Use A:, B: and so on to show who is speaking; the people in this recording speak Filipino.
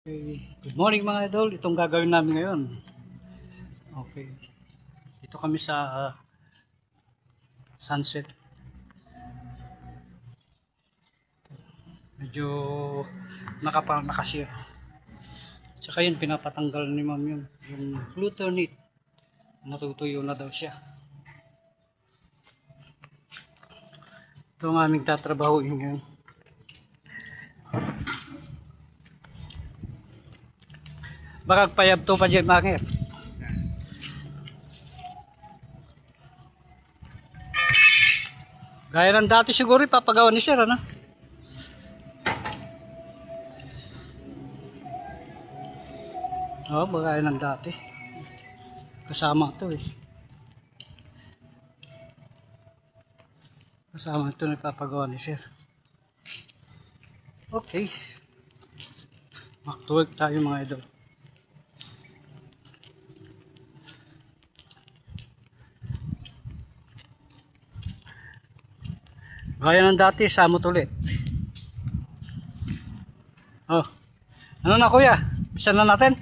A: Okay. Good morning mga idol. Itong gagawin namin ngayon. Okay. Dito kami sa sunset. Medyo nakasya. Tsaka yun, pinapatanggal ni ma'am yun. Yung glutamate. Natutuyo na daw siya. Ito ang aming tatrabahuin ngayon. Baka payab to pa dyan mga gaya ng dati siguro ipapagawa ni sir, ano? Oo, bagay ng dati. Kasama ito eh. Kasama ito na ipapagawa ni sir. Okay. Back to work tayo mga idol. Gaya ng dati, samot ulit. Oh. Ano na kuya? Bisa na natin?